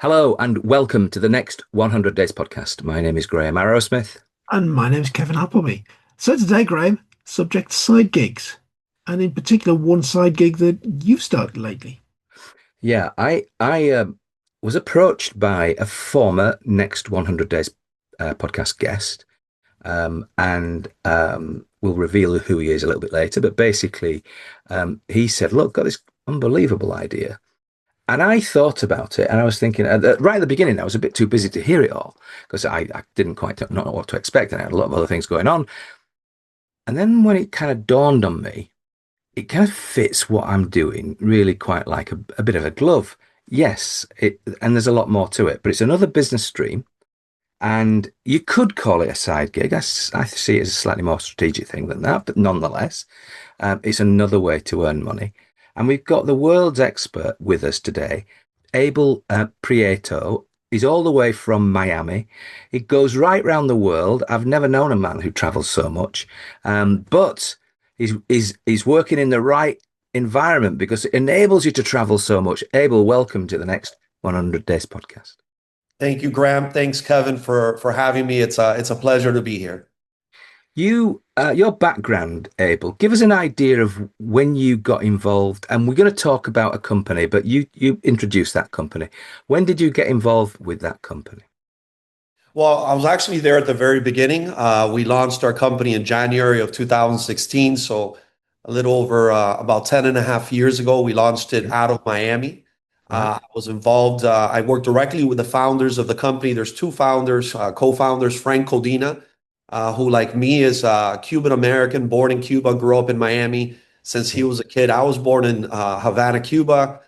Hello and welcome to the next 100 Days podcast. My name is Graham Arrowsmith. And my name's Kevin Appleby. So today, Graham, subject side gigs, and in particular, one side gig that you've started lately. Yeah, I was approached by a former Next 100 Days podcast guest, and we'll reveal who he is a little bit later. But basically, he said, "Look, got this unbelievable idea." And I thought about it, and I was thinking, right at the beginning, I was a bit too busy to hear it all because I didn't quite not know what to expect, and I had a lot of other things going on. And then when it kind of dawned on me, it kind of fits what I'm doing really quite like a bit of a glove. Yes, and there's a lot more to it, but it's another business stream, and you could call it a side gig. I see it as a slightly more strategic thing than that, but nonetheless, it's another way to earn money. And we've got the world's expert with us today, Abel Prieto. He's all the way from Miami. He goes right round the world. I've never known a man who travels so much, but he's working in the right environment because it enables you to travel so much. Abel, welcome to the next 100 Days podcast. Thank you, Graham. Thanks, Kevin, for having me. It's a pleasure to be here. Your background, Abel, give us an idea of when you got involved, and we're going to talk about a company, but you introduced that company. When did you get involved with that company? Well, I was actually there at the very beginning. We launched our company in January of 2016, so a little over about 10 and a half years ago. We launched it out of Miami. Right. I was involved. I worked directly with the founders of the company. There's two founders, co-founders, Frank Codina, who, like me, is Cuban American, born in Cuba, grew up in Miami since he was a kid. I was born in Havana, Cuba.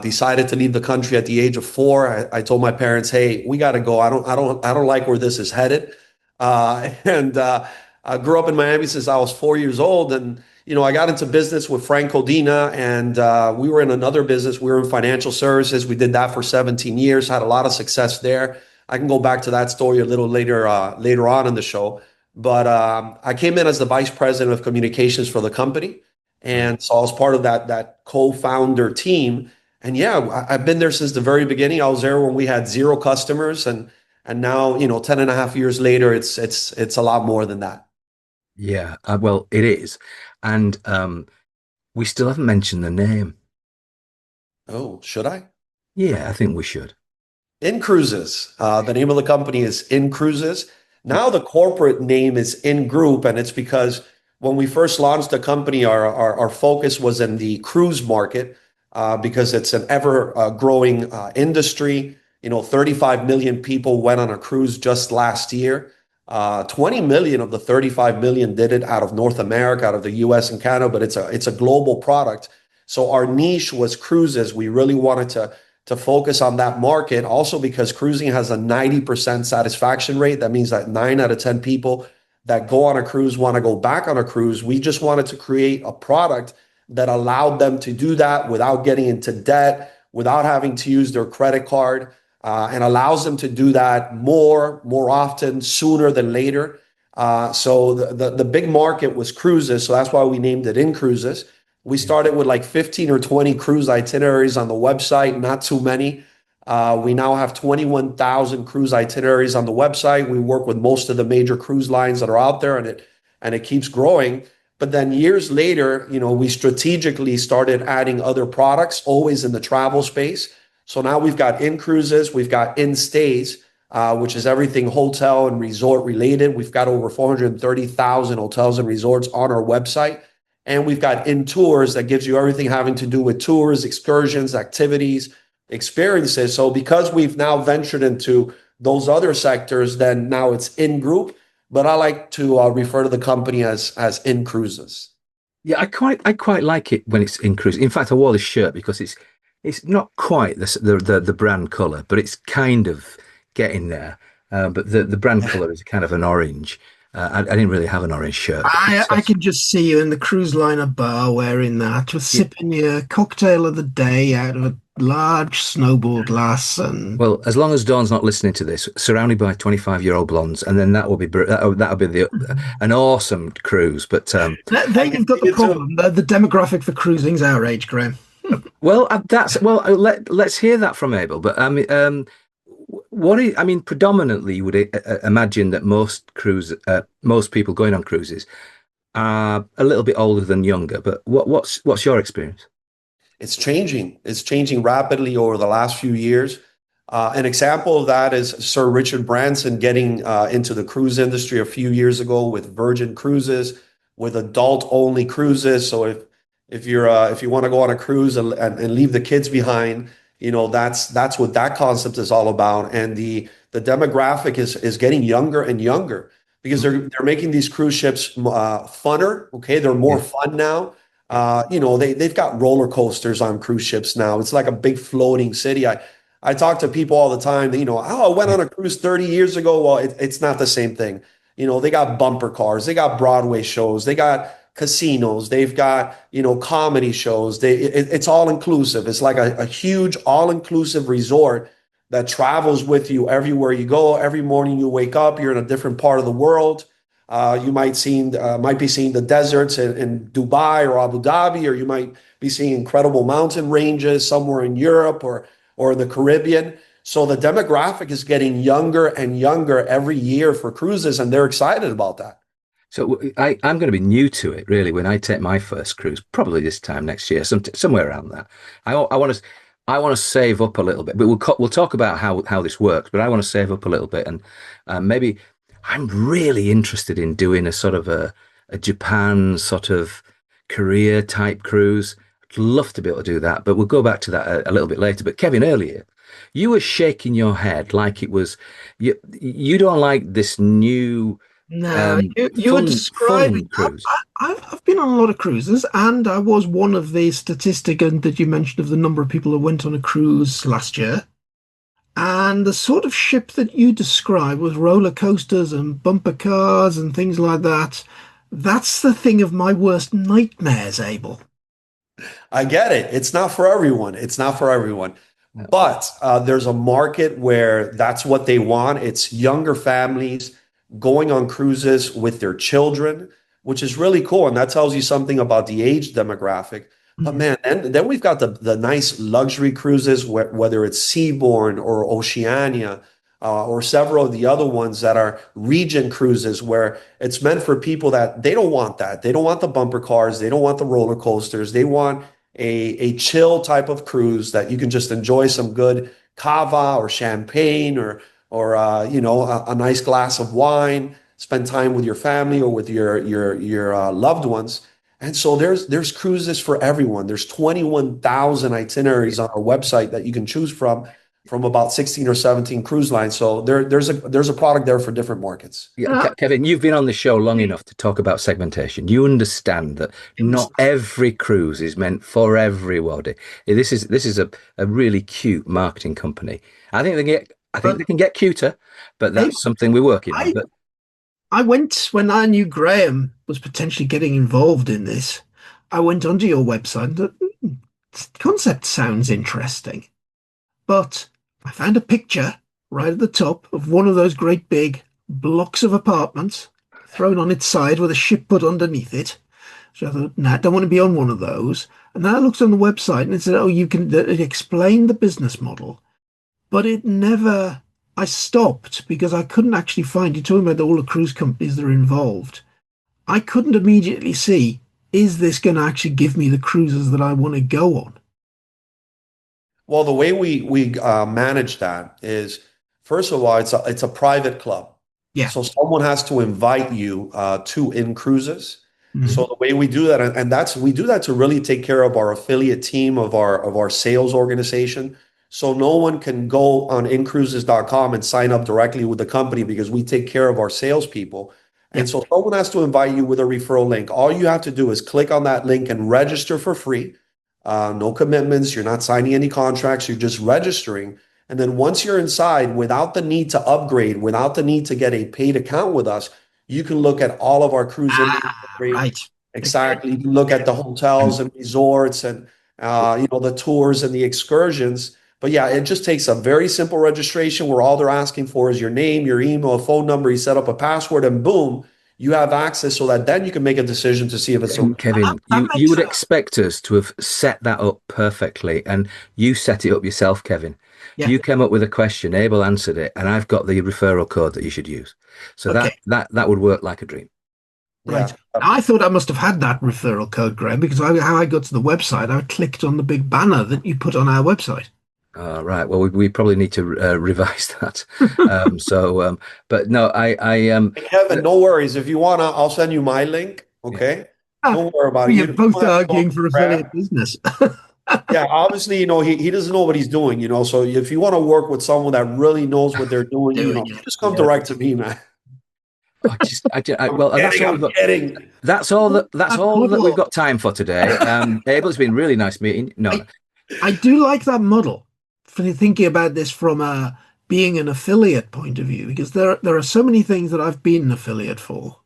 Decided to leave the country at the age of 4. I told my parents, "Hey, we got to go. I don't like where this is headed." And I grew up in Miami since I was 4 years old, and I got into business with Frank Codina, and we were in another business. We were in financial services. We did that for 17 years. Had a lot of success there. I can go back to that story a little later on in the show. But I came in as the vice president of communications for the company. And so I was part of that co-founder team. And yeah, I've been there since the very beginning. I was there when we had 0 customers, and now, 10 and a half years later, it's a lot more than that. Yeah, well, it is. And we still haven't mentioned the name. Oh, should I? Yeah, I think we should. inCruises. The name of the company is inCruises. Now the corporate name is InGroup, and it's because when we first launched the company, our focus was in the cruise market because it's an ever growing industry. 35 million people went on a cruise just last year. 20 million of the 35 million did it out of North America, out of the US and Canada, but it's a global product. So our niche was cruises. We really wanted to focus on that market, also because cruising has a 90% satisfaction rate. That means that 9 out of 10 people that go on a cruise want to go back on a cruise. We just wanted to create a product that allowed them to do that without getting into debt, without having to use their credit card, and allows them to do that more often, sooner than later. So the big market was cruises. So that's why we named it inCruises. We started with like 15 or 20 cruise itineraries on the website, not too many. We now have 21,000 cruise itineraries on the website. We work with most of the major cruise lines that are out there, and it keeps growing. But then years later, we strategically started adding other products, always in the travel space. So now we've got inCruises, we've got inStays, which is everything hotel and resort related. We've got over 430,000 hotels and resorts on our website. And we've got inTours that gives you everything having to do with tours, excursions, activities, experiences. So because we've now ventured into those other sectors, then now it's inGroup. But I like to refer to the company as inCruises. Yeah, I quite like it when it's inCruises. In fact, I wore this shirt because it's not quite the brand color, but it's kind of getting there. But the brand color is kind of an orange. I didn't really have an orange shirt. I can just see you in the cruise liner bar wearing that, just sipping your cocktail of the day out of a large snowball glass. And Well, as long as Dawn's not listening to this, surrounded by 25-year-old blondes, and then that'll be an awesome cruise. But there you've got the problem. The demographic for cruising is our age, Graham. Well, that's well. Let's hear that from Abel. But I mean, predominantly, you would imagine that most people going on cruises are a little bit older than younger. But what's your experience? It's changing. It's changing rapidly over the last few years. An example of that is Sir Richard Branson getting into the cruise industry a few years ago with Virgin Cruises, with adult-only cruises. So if you want to go on a cruise and leave the kids behind, that's what that concept is all about. And the demographic is getting younger and younger because they're making these cruise ships funner. Okay, they're more Yeah. fun now. They've got roller coasters on cruise ships now. It's like a big floating city. I talk to people all the time that, oh, I went on a cruise 30 years ago. Well, it's not the same thing. They got bumper cars, they got Broadway shows, they got casinos, they've got, comedy shows. It's all inclusive. It's like a huge all inclusive resort that travels with you everywhere you go. Every morning you wake up, you're in a different part of the world. You might be seeing the deserts in Dubai or Abu Dhabi, or you might be seeing incredible mountain ranges somewhere in Europe or the Caribbean. So the demographic is getting younger and younger every year for cruises, and they're excited about that. So I'm going to be new to it really when I take my first cruise, probably this time next year, somewhere around that. I want to save up a little bit, but we'll talk about how this works. But I want to save up a little bit, and maybe I'm really interested in doing a sort of a Japan sort of Korea type cruise. I'd love to be able to do that, but we'll go back to that a little bit later. But Kevin, earlier you were shaking your head like it was you don't like this new No, you were fun describing. cruise. I've been on a lot of cruises, and I was one of the statistic and that you mentioned of the number of people who went on a cruise last year. And the sort of ship that you describe with roller coasters and bumper cars and things like that, that's the thing of my worst nightmares, Abel. I get it. It's not for everyone. It's not for everyone. But there's a market where that's what they want. It's younger families going on cruises with their children, which is really cool. And that tells you something about the age demographic. But Mhm. man, and then we've got the nice luxury cruises, whether it's Seabourn or Oceania, or several of the other ones that are region cruises, where it's meant for people that they don't want that. They don't want the bumper cars. They don't want the roller coasters. They want a chill type of cruise that you can just enjoy some good cava or champagne or a nice glass of wine, spend time with your family or with your loved ones. And so there's cruises for everyone. There's 21,000 itineraries on our website that you can choose from about 16 or 17 cruise lines. So there's a product there for different markets. Yeah, Uh, Kevin, you've been on the show long enough to talk about segmentation. You understand that not every cruise is meant for everybody. This is a really cute marketing company. I think but they can get cuter, but Abel, that's something we're working on. I, But I went when I knew Graham was potentially getting involved in this. I went onto your website and thought, this concept sounds interesting. But I found a picture right at the top of one of those great big blocks of apartments thrown on its side with a ship put underneath it. So I thought, nah, I don't want to be on one of those. And then I looked on the website and it said, oh, it explained the business model, but it never, I stopped because I couldn't actually find, you're talking about all the cruise companies that are involved. I couldn't immediately see, is this going to actually give me the cruises that I want to go on? Well, the way we manage that is, first of all, it's a private club, Yeah. so someone has to invite you to inCruises. So Mhm. the way we do that, and that's we do that to really take care of our affiliate team of our sales organization. So no one can go on incruises.com and sign up directly with the company because we take care of our salespeople. Yeah. And so someone has to invite you with a referral link. All you have to do is click on that link and register for free. No commitments. You're not signing any contracts. You're just registering. And then once you're inside, without the need to upgrade, without the need to get a paid account with us, you can look at all of our cruise inventory. Right. Okay. Exactly. You can look at the hotels and and resorts and the tours and the excursions. But yeah, it just takes a very simple registration where all they're asking for is your name, your email, phone number. You set up a password, and boom, you have access so that then you can make a decision to see if it's a. Kevin, That you makes would sense. expect us to have set that up perfectly, and you set it up yourself, Kevin. Yeah. You came up with a question, Abel answered it, and I've got the referral code that you should use. So Okay. that would work like a dream. Right. Yeah. I thought I must have had that referral code, Graham, because how I got to the website, I clicked on the big banner that you put on our website. Right. Well, we probably need to revise that. But no, Hey, Kevin, no worries. If you wanna, I'll send you my link. yeah. Okay. Ah, Don't worry about it. we You are don't both have to go arguing to for affiliate Grab. business. Yeah, obviously, he doesn't know what he's doing, So if you want to work with someone that really knows what they're doing, Doing you it. just come Yeah. direct to me, man. Well, that's all I'm kidding. that's That all that we've model. got time for today. Abel, it's been really nice meeting. No, I, I do like that model for thinking about this from being an affiliate point of view, because there are so many things that I've been an affiliate for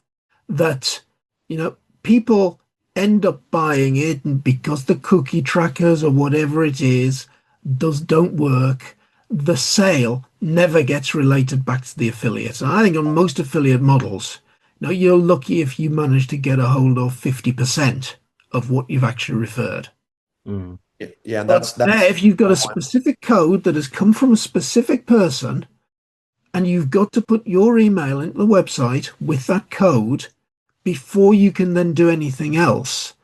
that, you know, people end up buying it, and because the cookie trackers or whatever it is don't work, the sale never gets related back to the affiliates. And I think on most affiliate models, you're lucky if you manage to get a hold of 50% of what you've actually referred. mm, Yeah, and But there, that's if you've got a specific code that has come from a specific person, and you've got to put your email into the website with that code before you can then do anything else,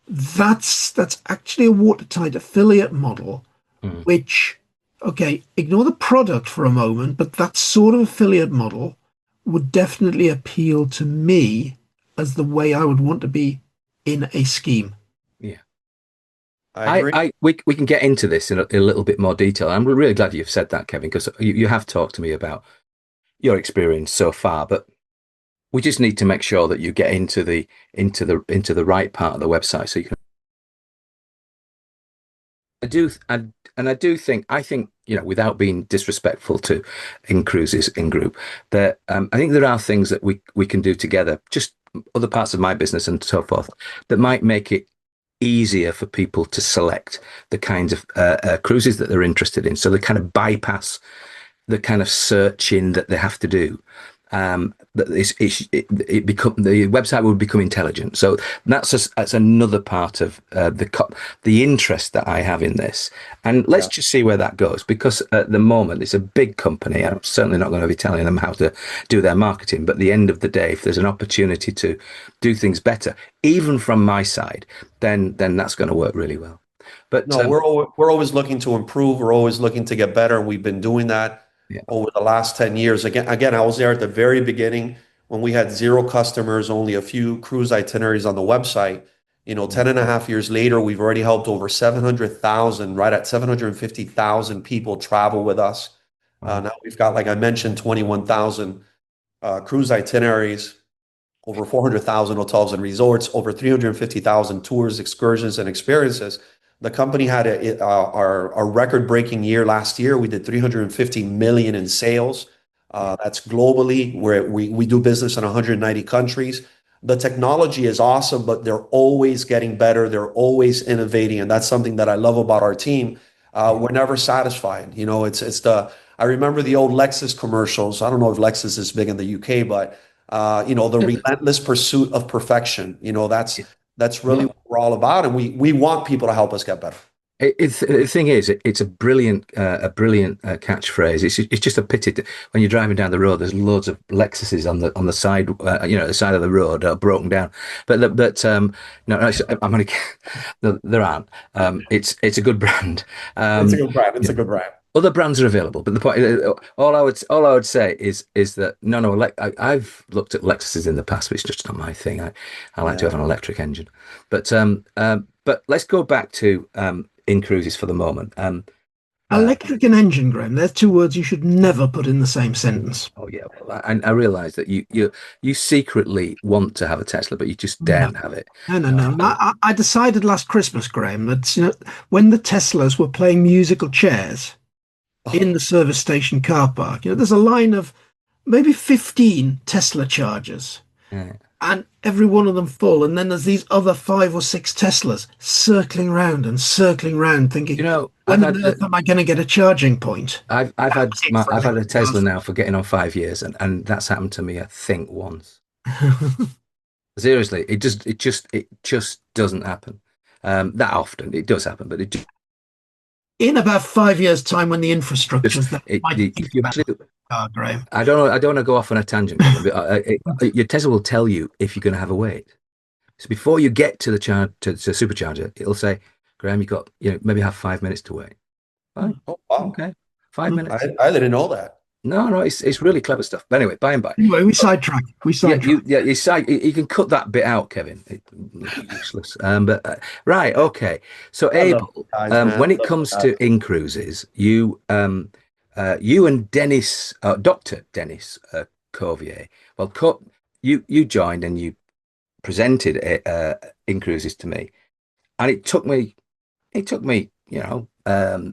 that's actually a watertight affiliate model, mm, which, okay, ignore the product for a moment, but that sort of affiliate model would definitely appeal to me as the way I would want to be in a scheme. yeah. I agree. We can get into this in a little bit more detail. I'm really glad you've said that, Kevin, because you have talked to me about your experience so far, but we just need to make sure that you get into the right part of the website so you can. I do, and I think, without being disrespectful to inCruises in group, that I think there are things that we can do together, just other parts of my business and so forth, that might make it easier for people to select the kinds of cruises that they're interested in. So they kind of bypass the kind of searching that they have to do. That it become the website will become intelligent. So that's another part of the interest that I have in this. And let's Yeah. just see where that goes, because at the moment it's a big company. I'm certainly not going to be telling them how to do their marketing. But at the end of the day, if there's an opportunity to do things better, even from my side, then that's going to work really well. But No, we're always looking to improve. We're always looking to get better, and we've been doing that yeah, over the last 10 years. Again, I was there at the very beginning when we had zero customers, only a few cruise itineraries on the website. 10 and a half years later, we've already helped over 700,000, right at 750,000 people travel with us. wow. Now we've got, like I mentioned, 21,000 cruise itineraries, over 400,000 hotels and resorts, over 350,000 tours, excursions, and experiences. The company had a record-breaking year last year. We did 350 million in sales. Yeah. That's globally, where we do business in 190 countries. The technology is awesome, but they're always getting better. They're always innovating, and that's something that I love about our team. Yeah. We're never satisfied. It's the I remember the old Lexus commercials. I don't know if Lexus is big in the UK, but the relentless pursuit of perfection. That's really Yeah. what we're all about, and we want people to help us get better. The thing is, it's a brilliant catchphrase. It's just a pity that when you're driving down the road, there's loads of Lexuses on the side, the side of the road, broken down. No, I'm only no, there aren't. It's a good brand. It's a Um, good brand. It's you a know, good brand. other brands are available, but the point, all I would say is that no, I've looked at Lexuses in the past, but it's just not my thing. I like to Yeah. have an electric engine, but let's go back to inCruises for the moment. Uh, Electric and engine, Graham, they're two words you should never put in the same sentence. oh yeah, well, I realise that you secretly want to have a Tesla, but you just No, daren't have it. no, no, Uh, no. I decided last Christmas, Graham, that when the Teslas were playing musical chairs in the service station car park, there's a line of maybe 15 Tesla chargers, yeah. and every one of them full. And then there's these other 5 or 6 Teslas circling round, thinking, I've when had on earth am I going to get a charging point? I've That had was it for I've had a electric Tesla cars. now for getting on 5 years, and that's happened to me, I think, once. Seriously, it just doesn't happen that often. It does happen, but In about 5 years' time, when the just infrastructure's there, might think if you about actually, Graham. I don't want to go off on a tangent, Kevin, but your Tesla will tell you if you're going to have a wait. So before you get to the charge to supercharger, it'll say, Graham, you got maybe have 5 minutes to wait. Fine, Oh, wow. okay, 5 minutes. I didn't know that. No, it's really clever stuff. But anyway, by and by. Anyway, we But sidetrack. We yeah, sidetrack. you can cut that bit out, Kevin. Useless. But right, okay. So I love Abel, you guys, man. when it Love you comes guys. to inCruises, you and Dennis, Dr. Dennis Covier, well, you joined and you presented inCruises to me, and it took me, I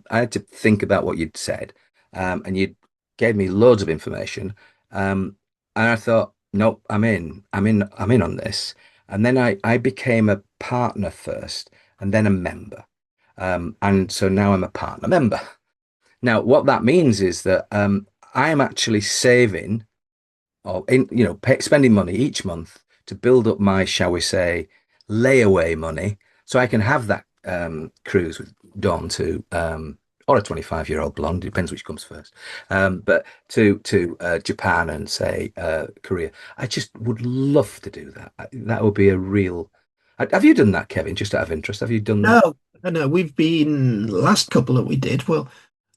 had to think about what you'd said, and you gave me loads of information, and I thought, nope, I'm in on this. And then I became a partner first, and then a member, and so now I'm a partner member. Now, what that means is that I am actually saving or spending money each month to build up my, shall we say, layaway money, so I can have that cruise with Dawn to or a 25-year-old blonde, depends which comes first. But to Japan and say Korea, I just would love to do that. That would be a real. Have you done that, Kevin? Just out of interest, have you done that? No, no, we've been last couple that we did. Well,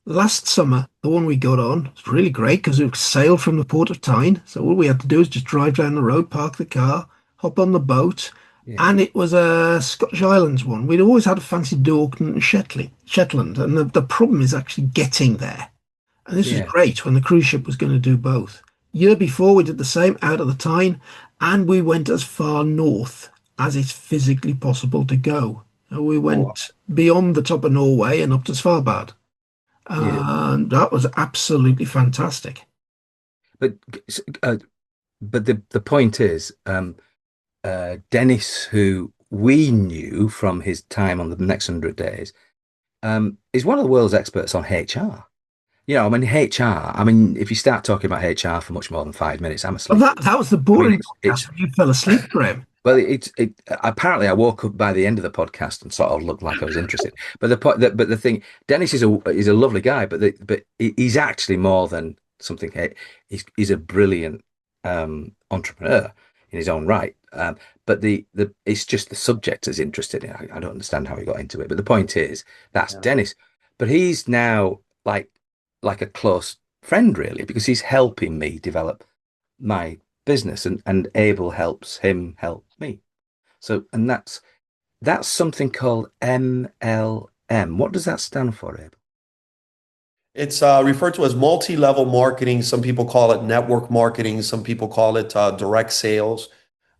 last summer, the one we got on was really great because it sailed from the port of Tyne. So all we had to do is just drive down the road, park the car, hop on the boat, Yeah, and it was a Scottish Islands one. We'd always had a fancy to Orkney and Shetland, and the problem is actually getting there. And this was yeah, great when the cruise ship was going to do both. Year before, we did the same out of the Tyne, and we went as far north as it's physically possible to go. We Oh, went beyond the top of Norway and up to Svalbard. yeah. And that was absolutely fantastic. But uh, but the point is, Dennis, who we knew from his time on the next 100 days, is one of the world's experts on HR. I mean, HR, I mean, if you start talking about HR for much more than 5 minutes, I'm Well, asleep. that was the I mean, boring it's podcast when you fell asleep, Graham. well, apparently I woke up by the end of the podcast and sort of looked like I was interested. But the point, but the thing, Dennis is a lovely guy, but he's actually more than something. He's a brilliant entrepreneur in his own right. But the it's just the subject is interested in. I don't understand how he got into it. But the point is that's yeah. Dennis. But he's now like a close friend really because he's helping me develop my business, and Abel helps him help me. So, and that's something called MLM. What does that stand for, Abel? It's referred to as multi-level marketing. Some people call it network marketing. Some people call it direct sales.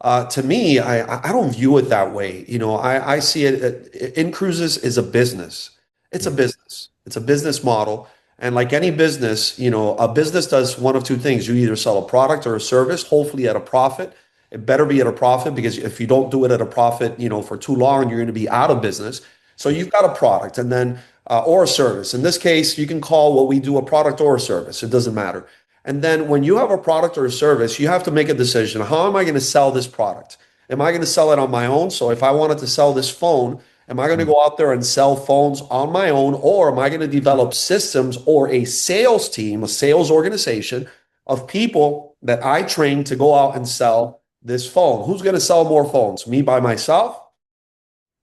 To me, I don't view it that way. I see it. inCruises is a business. It's a Yeah, business. It's a business model. And like any business, a business does one of two things. You either sell a product or a service, hopefully at a profit. It better be at a profit because if you don't do it at a profit, for too long, you're going to be out of business. So yeah, you've got a product and then or a service. In this case, you can call what we do a product or a service. It doesn't matter. And then when you have a product or a service, you have to make a decision. How am I going to sell this product? Am I going to sell it on my own? So if I wanted to sell this phone, am I going to mm, go out there and sell phones on my own? Or am I going to develop systems or a sales team, a sales organization of people that I train to go out and sell this phone? Who's going to sell more phones? Me by myself?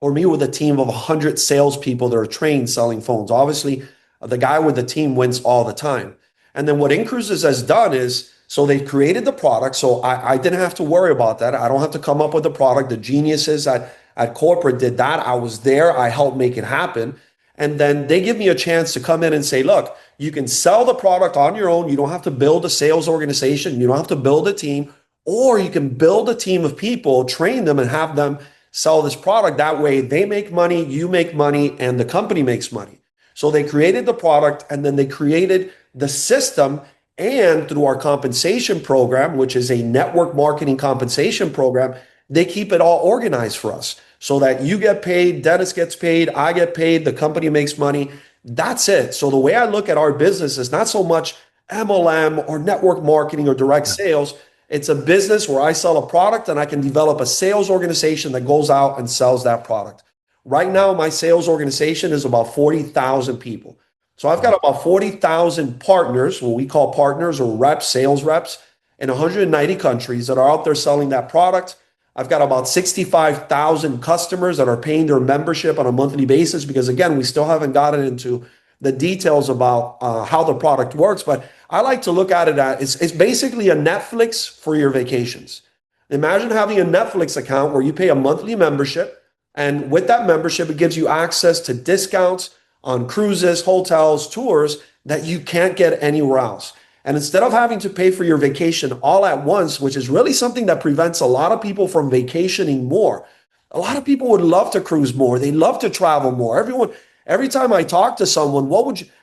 Or me with a team of 100 salespeople that are trained selling phones. Obviously, the guy with the team wins all the time. And then what inCruises has done is, so they've created the product. So I didn't have to worry about that. I don't have to come up with the product. The geniuses at corporate did that. I was there. I helped make it happen. And then they give me a chance to come in and say, look, you can sell the product on your own. You don't have to build a sales organization. You don't have to build a team, or you can build a team of people, train them, and have them sell this product. That way they make money, you make money, and the company makes money. So they created the product and then they created the system. And through our compensation program, which is a network marketing compensation program, they keep it all organized for us so that you get paid, Dennis gets paid, I get paid, the company makes money. That's it. So the way I look at our business is not so much MLM or network marketing or direct no, sales. It's a business where I sell a product and I can develop a sales organization that goes out and sells that product. Right now, my sales organization is about 40,000 people. So I've got about 40,000 partners, what we call partners or reps, sales reps, in 190 countries that are out there selling that product. I've got about 65,000 customers that are paying their membership on a monthly basis because, again, we still haven't gotten into the details about how the product works. But I like to look at it as it's basically a Netflix for your vacations. Imagine having a Netflix account where you pay a monthly membership. And with that membership, it gives you access to discounts on cruises, hotels, tours that you can't get anywhere else. And instead of having to pay for your vacation all at once, which is really something that prevents a lot of people from vacationing more, a lot of people would love to cruise more. They love to travel more. Every time I talk to someone,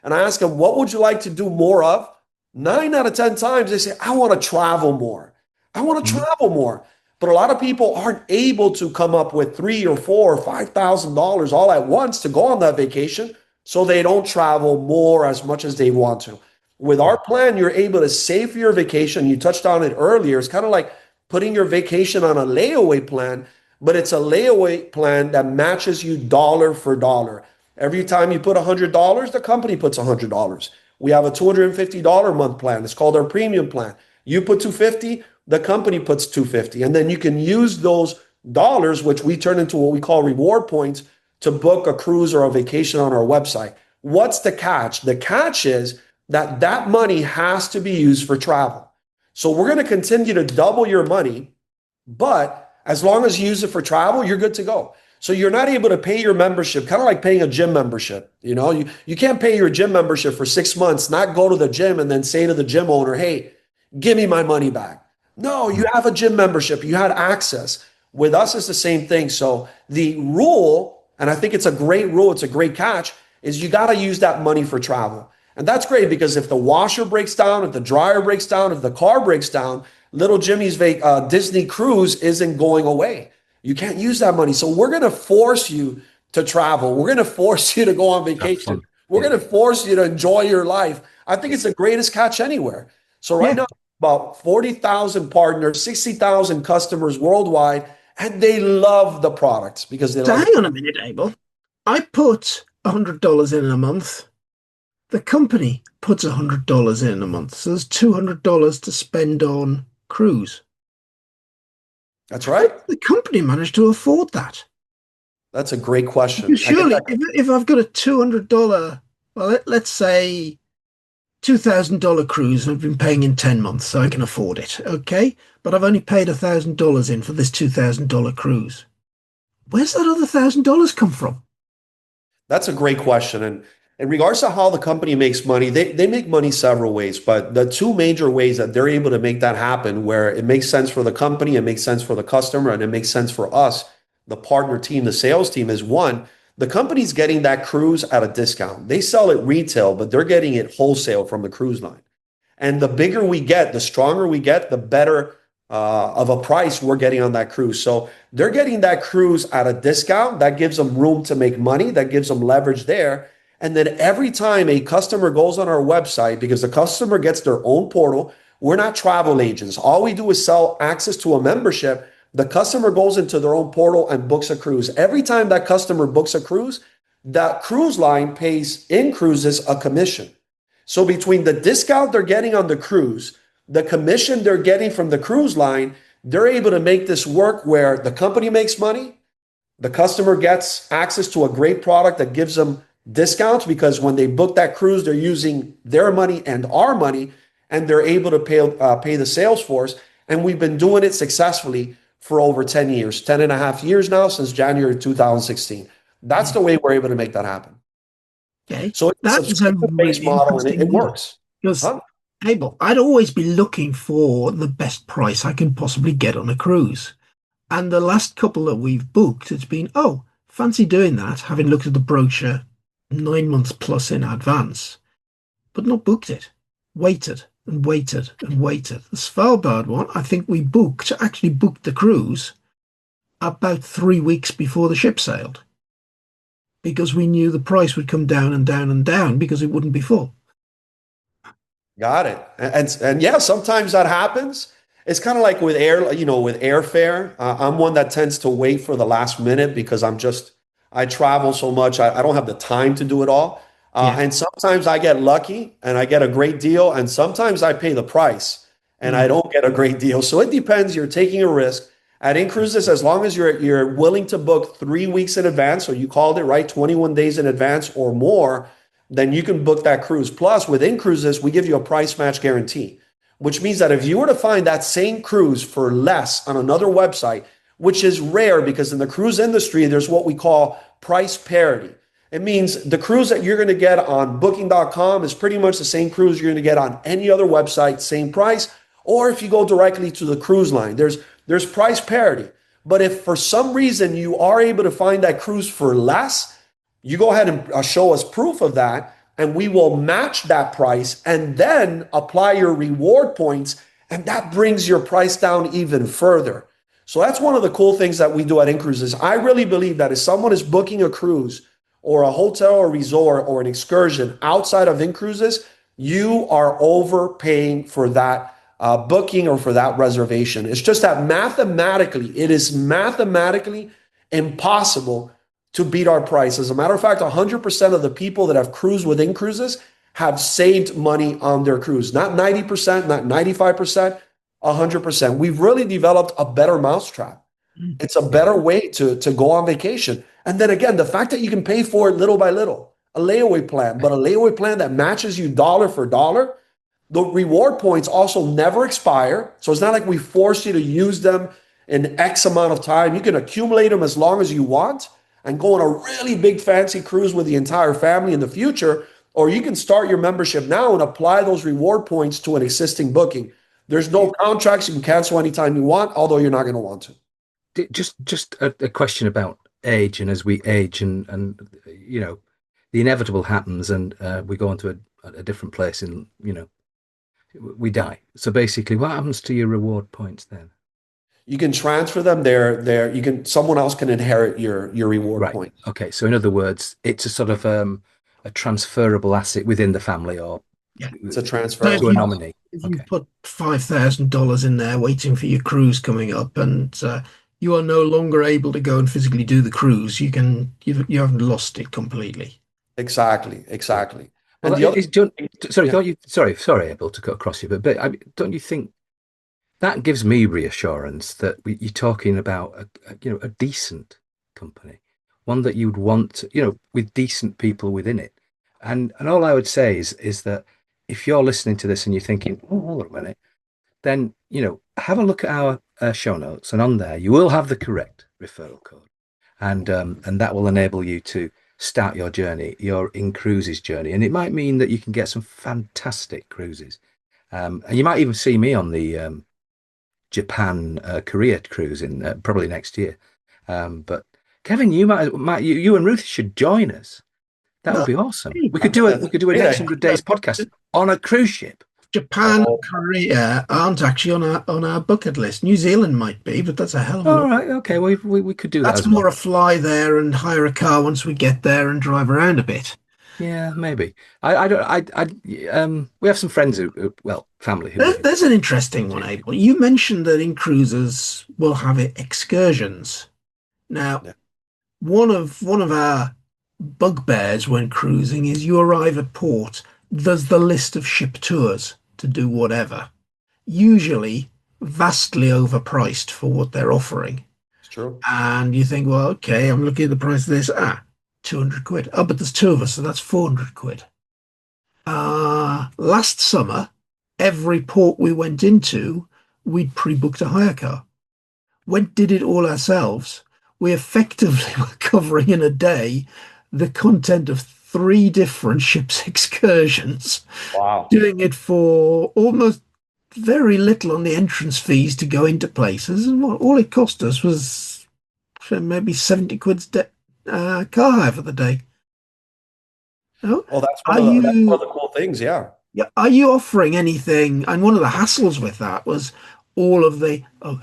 and I ask them, what would you like to do more of? 9 out of 10 times they say, I want to travel more. I want to travel more. But a lot of people aren't able to come up with $3 or $4 or $5,000 all at once to go on that vacation, so they don't travel more as much as they want to. With our plan, you're able to save for your vacation. You touched on it earlier. It's kind of like putting your vacation on a layaway plan, but it's a layaway plan that matches you dollar for dollar. Every time you put $100, the company puts $100. We have a $250 a month plan. It's called our premium plan. You put $250, the company puts $250. And then you can use those dollars, which we turn into what we call reward points, to book a cruise or a vacation on our website. What's the catch? The catch is that money has to be used for travel. So we're going to continue to double your money, but as long as you use it for travel, you're good to go. So you're not able to pay your membership, kind of like paying a gym membership. You can't pay your gym membership for 6 months, not go to the gym and then say to the gym owner, hey, give me my money back. No, you have a gym membership. You had access. With us, it's the same thing. So the rule, and I think it's a great rule, it's a great catch, is you got to use that money for travel. And that's great because if the washer breaks down, if the dryer breaks down, if the car breaks down, little Jimmy's Disney cruise isn't going away. You can't use that money. So we're going to force you to travel. We're going to force you to go on vacation. We're going to force you to enjoy your life. I think it's the greatest catch anywhere. So right now, about 40,000 partners, 60,000 customers worldwide, and they love the products because they So love hang on a minute, Abel. I put $100 in a month. The company puts $100 in a month. So there's $200 to spend on cruise. That's right. The company managed to afford that. That's a great question. Because surely, if I've got a $200, well, let's say $2,000 cruise, and I've been paying in 10 months, so I can afford it. Okay. But I've only paid $1,000 in for this $2,000 cruise. Where's that other $1,000 come from? That's a great question. And in regards to how the company makes money, they make money several ways, but the two major ways that they're able to make that happen, where it makes sense for the company, it makes sense for the customer, and it makes sense for us, the partner team, the sales team, is one, the company's getting that cruise at a discount. They sell it retail, but they're getting it wholesale from the cruise line. And the bigger we get, the stronger we get, the better of a price we're getting on that cruise. So they're getting that cruise at a discount. That gives them room to make money. That gives them leverage there. And then every time a customer goes on our website, because the customer gets their own portal, we're not travel agents. All we do is sell access to a membership. The customer goes into their own portal and books a cruise. Every time that customer books a cruise, that cruise line pays inCruises a commission. So between the discount they're getting on the cruise, the commission they're getting from the cruise line, they're able to make this work where the company makes money, the customer gets access to a great product that gives them discounts because when they book that cruise, they're using their money and our money, and they're able to pay the sales force. And we've been doing it successfully for over 10 years, 10 and a half years now, since January 2016. That's the way we're able to make that happen. Okay. So it's a subscription-based model, and it works. Because, Abel, I'd always be looking for the best price I can possibly get on a cruise. And the last couple that we've booked, it's been, oh, fancy doing that, having looked at the brochure 9 months plus in advance, but not booked it. Waited and waited and waited. The Svalbard one, I think we actually booked the cruise about 3 weeks before the ship sailed, because we knew the price would come down and down and down because it wouldn't be full. Got it. And yeah, sometimes that happens. It's kind of like with with airfare. I'm one that tends to wait for the last minute because I travel so much. I don't have the time to do it all. Yeah. And sometimes I get lucky and I get a great deal, and sometimes I pay the price and I Mm. don't get a great deal. So it depends. You're taking a risk. At inCruises, as long as you're willing to book 3 weeks in advance, so you called it right, 21 days in advance or more, then you can book that cruise. Plus, with inCruises, we give you a price match guarantee, which means that if you were to find that same cruise for less on another website, which is rare because in the cruise industry, there's what we call price parity. It means the cruise that you're going to get on booking.com is pretty much the same cruise you're going to get on any other website, same price. Or if you go directly to the cruise line, there's price parity. But if for some reason you are able to find that cruise for less, you go ahead and show us proof of that, and we will match that price and then apply your reward points, and that brings your price down even further. So that's one of the cool things that we do at inCruises. I really believe that if someone is booking a cruise or a hotel or resort or an excursion outside of inCruises, you are overpaying for that booking or for that reservation. It's just that it is mathematically impossible to beat our price. As a matter of fact, 100% of the people that have cruised with inCruises have saved money on their cruise. Not 90%, not 95%, 100%. We've really developed a better mousetrap. Mm. It's a Yeah. better way to go on vacation. And then again, the fact that you can pay for it little by little, a layaway plan, but a layaway plan that matches you dollar for dollar. The reward points also never expire. So it's not like we force you to use them in X amount of time. You can accumulate them as long as you want and go on a really big fancy cruise with the entire family in the future. Or you can start your membership now and apply those reward points to an existing booking. There's no contracts. You can cancel anytime you want, although you're not going to want to. Just a question about age, and as we age, and the inevitable happens, and we go on to a different place, and we die. So basically, what happens to your reward points then? You can transfer them there. Someone else can inherit your reward Right. points. Okay. So in other words, it's a sort of a transferable asset within the family or Yeah. It's a So if transferable to a you asset. nominee. if you Okay. put $5,000 in there waiting for your cruise coming up, and you are no longer able to go and physically do the cruise, you haven't lost it completely. Exactly, Yeah. exactly. Well, And the other thing, sorry, yeah, don't you? Sorry, Abel, to cut across you, but don't you think that gives me reassurance that you're talking about a decent company, one that you'd want, with decent people within it. And all I would say is that if you're listening to this and you're thinking, oh, hold on a minute, then have a look at our show notes, and on there you will have the correct referral code, and that will enable you to start your journey, your inCruises journey, and it might mean that you can get some fantastic cruises, and you might even see me on the Japan Korea cruise in probably next year. But Kevin, you and Ruth should join us. That would Well, be awesome. hey, that's We a could do a great next idea. 100 days podcast on a cruise ship. Japan and Oh, Korea aren't actually on our bucket list. New Zealand might be, but that's a hell of a All lot. right, okay, we could do that That's as well. more a fly there and hire a car once we get there and drive around a bit. Yeah, maybe. I don't. We have some friends well, family who There's, live in there's an interesting one, Japan. Abel. You mentioned that in cruises will have excursions. Now, yeah, one of our bugbears when cruising is you arrive at port, there's the list of ship tours to do whatever, usually vastly overpriced for what they're offering. it's true. And you think, well, okay, I'm looking at the price of this. 200 quid. Oh, but there's two of us, so that's 400 quid. Last summer, every port we went into, we'd pre-booked a hire car. Did it all ourselves. We effectively were covering in a day the content of three different ships' excursions, Wow. doing it for almost very little on the entrance fees to go into places. And what all it cost us was maybe 70 quid's car hire for the day. Oh, Well, are that's one of you the cool things. Yeah. yeah, are you offering anything? And one of the hassles with that was all of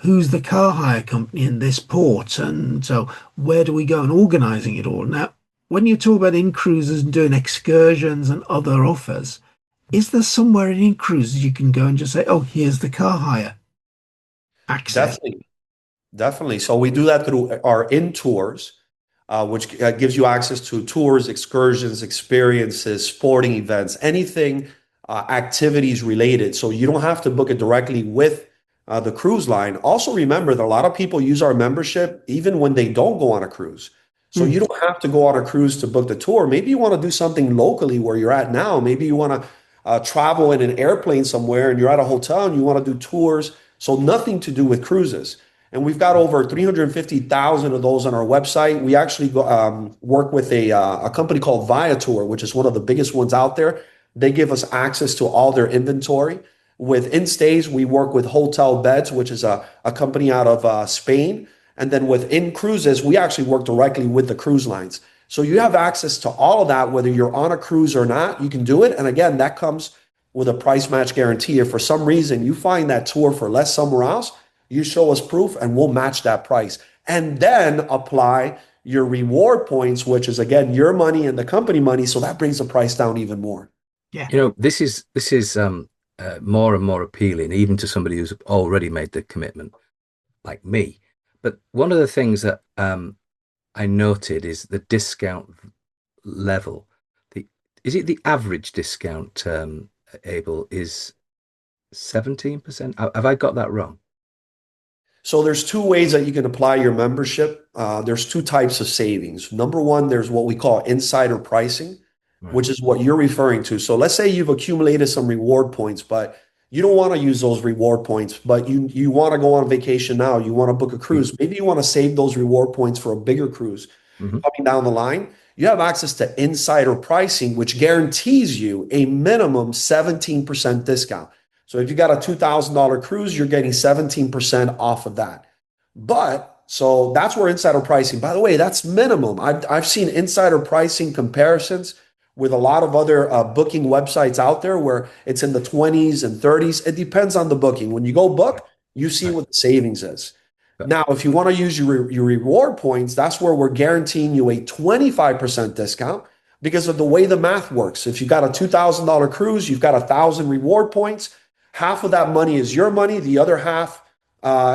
who's the car hire company in this port, and so where do we go and organizing it all. Now, when you talk about in-cruises and doing excursions and other offers, is there somewhere in in-cruises you can go and just say, oh, here's the car hire? access. Definitely. Definitely. So we do that through our in tours, which gives you access to tours, excursions, experiences, sporting events, anything activities related. So you don't have to book it directly with the cruise line. Also, remember that a lot of people use our membership even when they don't go on a cruise. So Hmm. you don't have to go on a cruise to book the tour. Maybe you want to do something locally where you're at now. Maybe you want to travel in an airplane somewhere and you're at a hotel and you want to do tours. So nothing to do with cruises. And we've got over 350,000 of those on our website. We actually work with a company called Viator, which is one of the biggest ones out there. They give us access to all their inventory. With InStays, we work with Hotel Beds, which is a company out of Spain. And then with inCruises, we actually work directly with the cruise lines. So you have access to all of that, whether you're on a cruise or not, you can do it. And again, that comes with a price match guarantee. If for some reason you find that tour for less somewhere else, you show us proof and we'll match that price. And then apply your reward points, which is again your money and the company money. So that brings the price down even more. Yeah. This is more and more appealing, even to somebody who's already made the commitment, like me. But one of the things that I noted is the discount level. The is it the average discount, Abel, is 17%? Have I got that wrong? So there's two ways that you can apply your membership. There's two types of savings. Number one, there's what we call insider pricing, Right. which is what you're referring to. So let's say you've accumulated some reward points, but you don't want to use those reward points, but you want to go on vacation now. You want to book a Mm. cruise. Maybe you want to save those reward points for a bigger cruise Hmm. coming down the line. You have access to insider pricing, which guarantees you a minimum 17% discount. So if you got a $2,000 cruise, you're getting 17% off of that. But so that's where insider pricing, by the way, that's minimum. I've seen insider pricing comparisons with a lot of other booking websites out there where it's in the 20s and 30s. It depends on the booking. When you go book, you see Right. what the savings is. But Now, if you want to use your reward points, that's where we're guaranteeing you a 25% discount because of the way the math works. If you got a $2,000 cruise, you've got 1,000 reward points. Half of that money is your money. The other half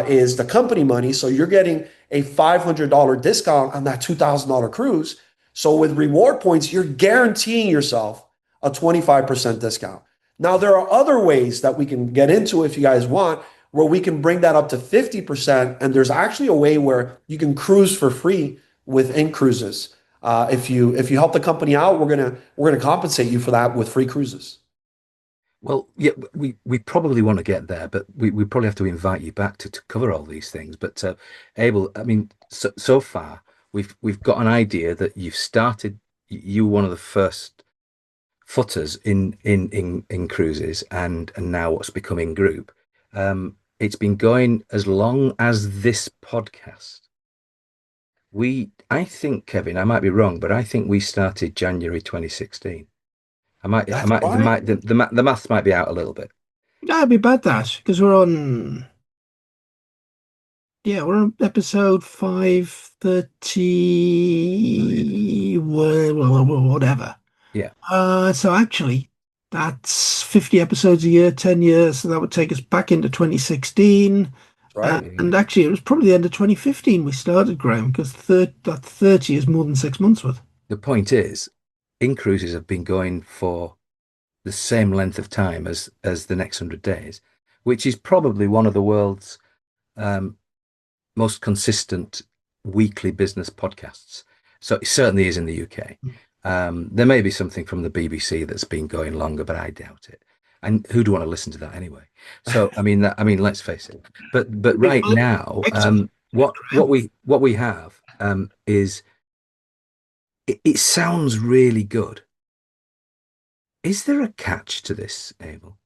is the company money. So you're getting a $500 discount on that $2,000 cruise. So with reward points, you're guaranteeing yourself a 25% discount. Now, there are other ways that we can get into if you guys want, where we can bring that up to 50%. And there's actually a way where you can cruise for free with inCruises. If you help the company out, we're gonna compensate you for that with free cruises. well, yeah, we probably want to get there, but we probably have to invite you back to cover all these things. But Abel, I mean, so far we've got an idea that you've started. You were one of the first footers in cruises, and now what's becoming group. It's been going as long as this podcast. I think, Kevin, I might be wrong, but I think we started January 2016. I That's might, right. the maths might be out a little bit. That'd be bad, that, because we're on episode 530, whatever. Yeah, So actually, that's 50 episodes a year, 10 years. So that would take us back into 2016. That's right. And actually, it was probably the end of 2015 we started, Graham, because that 30 is more than 6 months worth. the point is, in cruises have been going for the same length of time as the next 100 days, which is probably one of the world's um, most consistent weekly business podcasts. So it certainly is in the UK. There may be something from the BBC that's been going longer, but I doubt it. And who'd want to listen to that anyway? So I mean, let's face it. But right now, Excellent, Graham. what we have is it sounds really good. Is there a catch to this, Abel?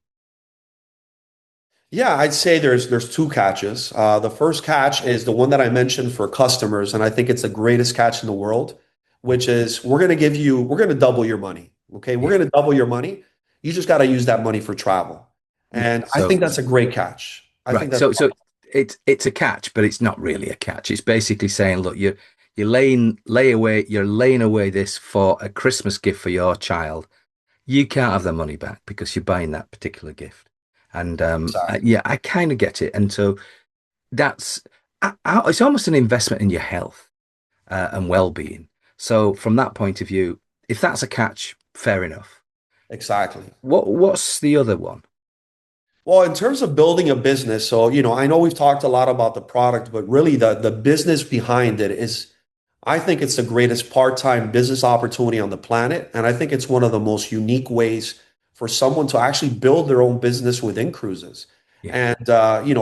Yeah, I'd say there's two catches. The first catch is the one that I mentioned for customers, and I think it's the greatest catch in the world, which is we're going to double your money. Okay, we're Yeah, going to double your money. You just got to use that money for travel, yeah. and I So think that's a great catch. I think right. that's So it's a catch, but it's not really a catch. It's basically saying, look, you're laying away this for a Christmas gift for your child. You can't have the money back because you're buying that particular gift. And exactly. yeah, I kind of get it. And so that's it's almost an investment in your health and well-being. So from that point of view, if that's a catch, fair enough. Exactly. What's the other one? Well, in terms of building a business, so I know we've talked a lot about the product, but really the business behind it is, I think it's the greatest part-time business opportunity on the planet, and I think it's one of the most unique ways for someone to actually build their own business within cruises. Yeah, And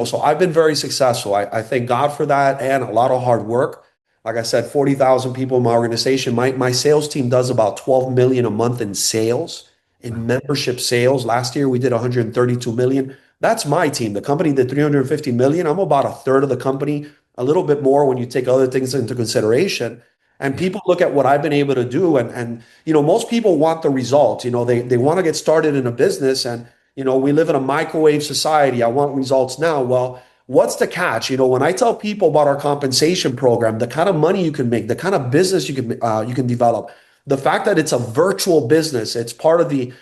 so I've been very successful. I thank God for that and a lot of hard work. Like I said, 40,000 people in my organization. My sales team does about 12 million a month in sales, in wow, membership sales. Last year we did 132 million. That's my team. The company did 350 million. I'm about a third of the company, a little bit more when you take other things into consideration. And yeah, people look at what I've been able to do, and most people want the results. They want to get started in a business, and we live in a microwave society. I want results now. Well, what's the catch? When I tell people about our compensation program, the kind of money you can make, the kind of business you can develop, the fact that it's a virtual business, it's part of the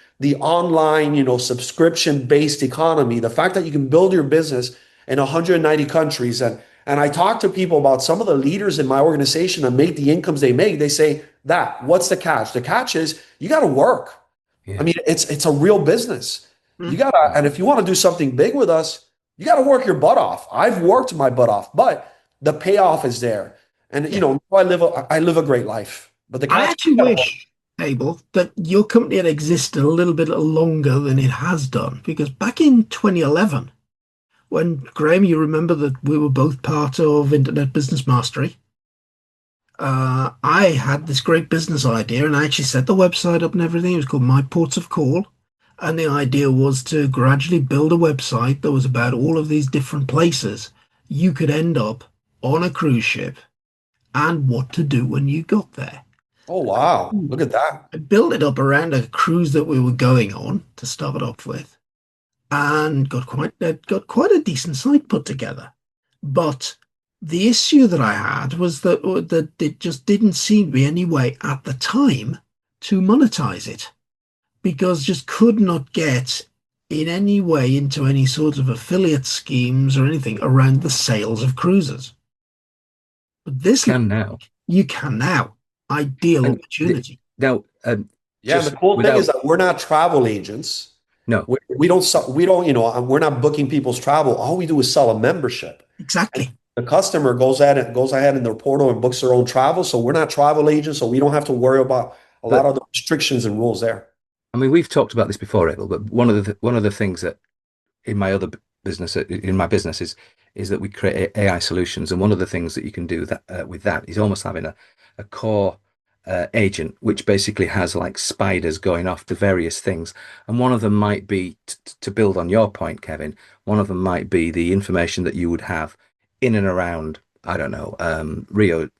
online, subscription-based economy, the fact that you can build your business in 190 countries. And I talk to people about some of the leaders in my organization that make the incomes they make. They say that, what's the catch? The catch is you got to work. I yeah, mean, it's a real business. You Mm. gotta, yeah, and if you want to do something big with us, you got to work your butt off. I've worked my butt off, but the payoff is there. And Yeah. I live a great life. But the I catch, actually you gotta work. wish, Abel, that your company had existed a little bit longer than it has done. Because back in 2011, when Graham, you remember that we were both part of Internet Business Mastery, I had this great business idea and I actually set the website up and everything. It was called My Ports of Call. And the idea was to gradually build a website that was about all of these different places you could end up on a cruise ship and what to do when you got there. Oh, wow. Look at that. I built it up around a cruise that we were going on to start it off with, and got quite a decent site put together. But the issue that I had was that it just didn't seem to be any way at the time to monetize it because just could not get in any way into any sort of affiliate schemes or anything around the sales of cruises. But this can now. you can now. Ideal And opportunity. now, Yeah, and the just cool thing is without that we're not travel agents. no, We don't, we're not booking people's travel. All we do is sell a membership. And Exactly. the customer goes ahead in their portal and books their own travel. So we're not travel agents, so we don't have to worry about a lot but of the restrictions and rules there. I mean, we've talked about this before, Abel, but one of the things that in my other business in my business is that we create AI solutions, and one of the things that you can do that with that is almost having a core agent, which basically has like spiders going off to various things, and one of them might be to build on your point, Kevin. One of them might be the information that you would have in and around, I don't know, Rio,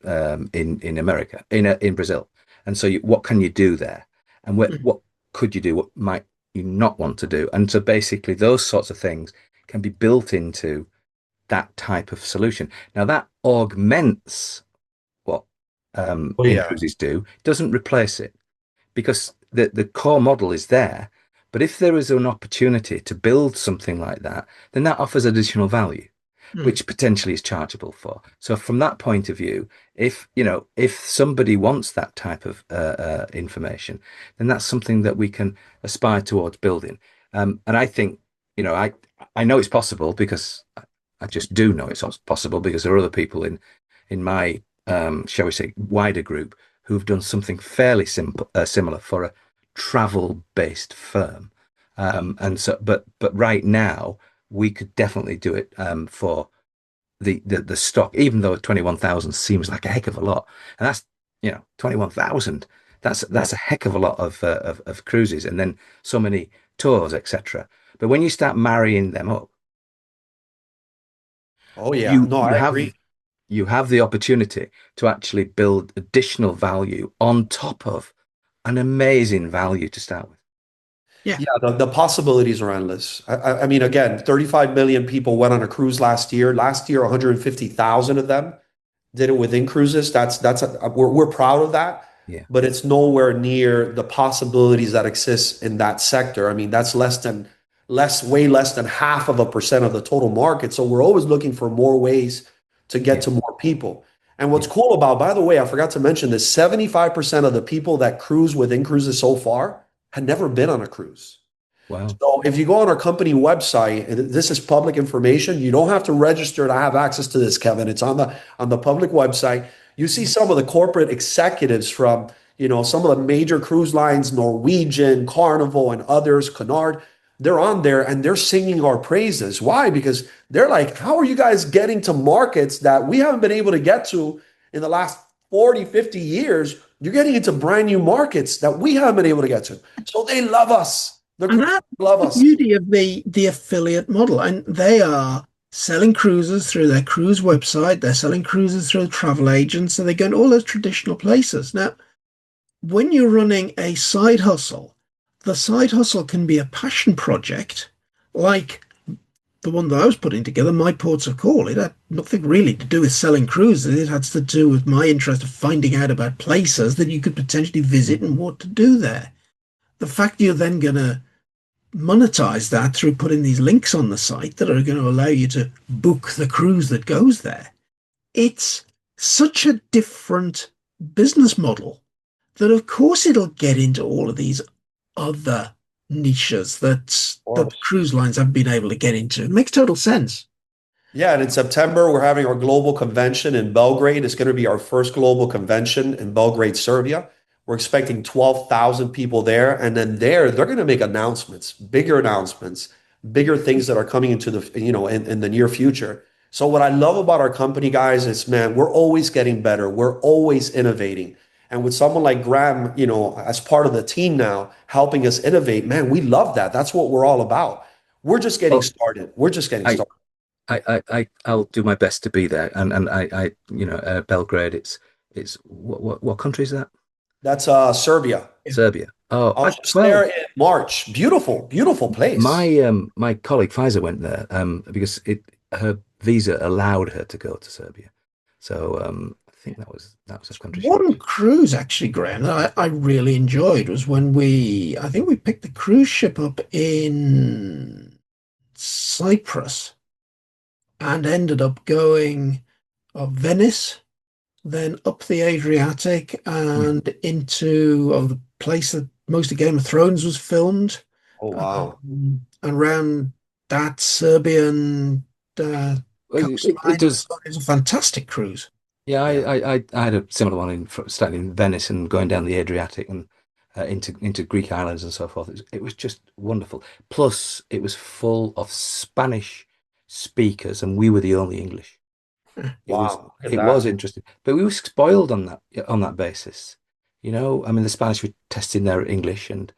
in America, in Brazil, and so what can you do there, and Mm. what could you do? What might you not want to do? And so basically, those sorts of things can be built into that type of solution. Now, that augments what Oh yeah. inCruises do, doesn't replace it because the core model is there. But if there is an opportunity to build something like that, then that offers additional value, Mm. which potentially is chargeable for. So from that point of view, if somebody wants that type of information, then that's something that we can aspire towards building. And I think, I know it's possible because I just do know it's possible because there are other people in my shall we say wider group who've done something fairly simple similar for a travel based firm. And so, but right now we could definitely do it for the stock, even though 21,000 seems like a heck of a lot, and that's 21,000. That's a heck of a lot of cruises, and then so many tours, etc. But when you start marrying them up, Oh yeah. you No, you I have agree. you have the opportunity to actually build additional value on top of an amazing value to start with. Yeah. Yeah, the possibilities are endless. I mean, again, 35 million people went on a cruise last year. Last year, 150,000 of them did it within cruises. We're proud of that, Yeah, but it's nowhere near the possibilities that exist in that sector. I mean, that's way less than half of a percent of the total market. So we're always looking for more ways to get Yeah. to more people. And what's Yeah. cool about, by the way, I forgot to mention this, 75% of the people that cruise with inCruises so far had never been on a cruise. Wow. So if you go on our company website, and this is public information, you don't have to register to have access to this, Kevin. It's on the public website. You see some of the corporate executives from, some of the major cruise lines, Norwegian, Carnival, and others, Cunard. They're on there and they're singing our praises. Why? Because they're like, how are you guys getting to markets that we haven't been able to get to in the last 40, 50 years? You're getting into brand new markets that we haven't been able to get to. So they love us. The And cruise that's love the us. beauty of the affiliate model. And they are selling cruises through their cruise website. They're selling cruises through travel agents. So they go to all those traditional places. Now, when you're running a side hustle, the side hustle can be a passion project, like the one that I was putting together, My Ports of Call. It had nothing really to do with selling cruises. It had to do with my interest of finding out about places that you could potentially visit and what to do there. The fact you're then going to monetize that through putting these links on the site that are going to allow you to book the cruise that goes there. It's such a different business model that, of course, it'll get into all of these other niches that the cruise lines haven't been able to get into. It makes total sense. Yeah, and in September, we're having our global convention in Belgrade. It's going to be our first global convention in Belgrade, Serbia. We're expecting 12,000 people there. And then they're going to make announcements, bigger things that are coming into in the near future. So what I love about our company, guys, is, man, we're always getting better. We're always innovating. And with someone like Graham, as part of the team now, helping us innovate, man, we love that. That's what we're all about. We're just getting Well, started. We're just getting I, started. I'll do my best to be there. And Belgrade. It's what country is that? That's Serbia. Yeah. Serbia. Oh, I was just there well, in March. Beautiful, beautiful place. my colleague Pfizer went there because her visa allowed her to go to Serbia. So I think that was a country she One wanted. cruise, actually, Graham, that I really enjoyed was when I think we picked the cruise ship up in Cyprus and ended up going Venice, then up the Adriatic Hmm. and into the place that most of Game of Thrones was filmed, Oh, wow. and around that Serbian uh, Well, it coastline. does. It was a fantastic cruise. Yeah, Yeah. I had a similar one starting in Venice and going down the Adriatic and into Greek islands and so forth. It was just wonderful. Plus, it was full of Spanish speakers, and we were the only English. It was Wow. Look at it was that. interesting, but we were spoiled on that basis. I mean, the Spanish were testing their English, and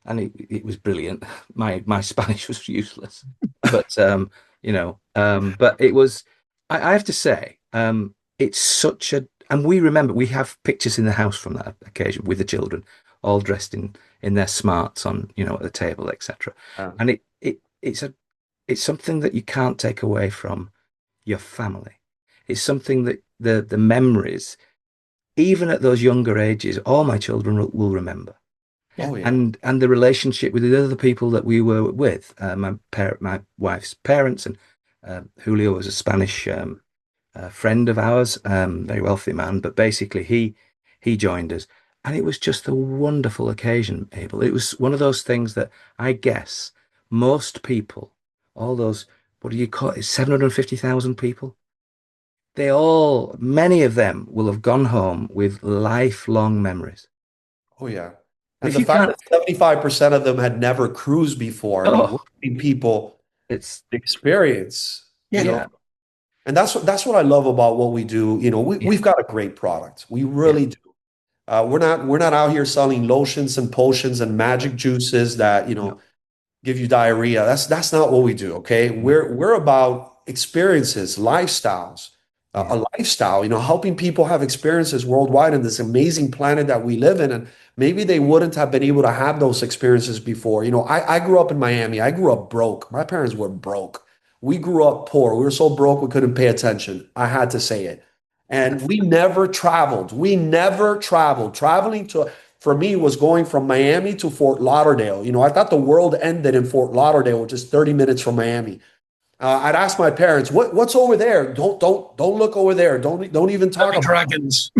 it was brilliant. My Spanish was useless, but but it was. I have to say, it's such a, and we remember we have pictures in the house from that occasion with the children, all dressed in their smarts on at the table, etc. Yeah. And it's something that you can't take away from your family. It's something that the memories, even at those younger ages, all my children will remember. Yeah. Oh, yeah. And the relationship with the other people that we were with, my wife's parents, and Julio was a Spanish friend of ours, very wealthy man, but basically he joined us, and it was just a wonderful occasion, Abel. It was one of those things that I guess most people, all those, what do you call it, 750,000 people, many of them will have gone home with lifelong memories. Oh, yeah. And And if the you fact can't, that 75% of them had never cruised before, I mean, we're oh, giving people it's, the experience, Yeah. yeah, and that's what I love about what we do. yeah, We've got a great product. We yeah, really do. We're not out here selling lotions and potions and magic juices that, no, give you diarrhea. That's not what we do. Okay, no, we're about experiences, lifestyles, yeah, a lifestyle. Helping people have experiences worldwide in this amazing planet that we live in, and maybe they wouldn't have been able to have those experiences before. I grew up in Miami. I grew up broke. My parents were broke. We grew up poor. We were so broke we couldn't pay attention. I had to say it. And we never traveled. We never traveled. Traveling for me was going from Miami to Fort Lauderdale. I thought the world ended in Fort Lauderdale, which is 30 minutes from Miami. I'd ask my parents, what's over there? Don't look over there. Don't even talk Happy about it. dragons.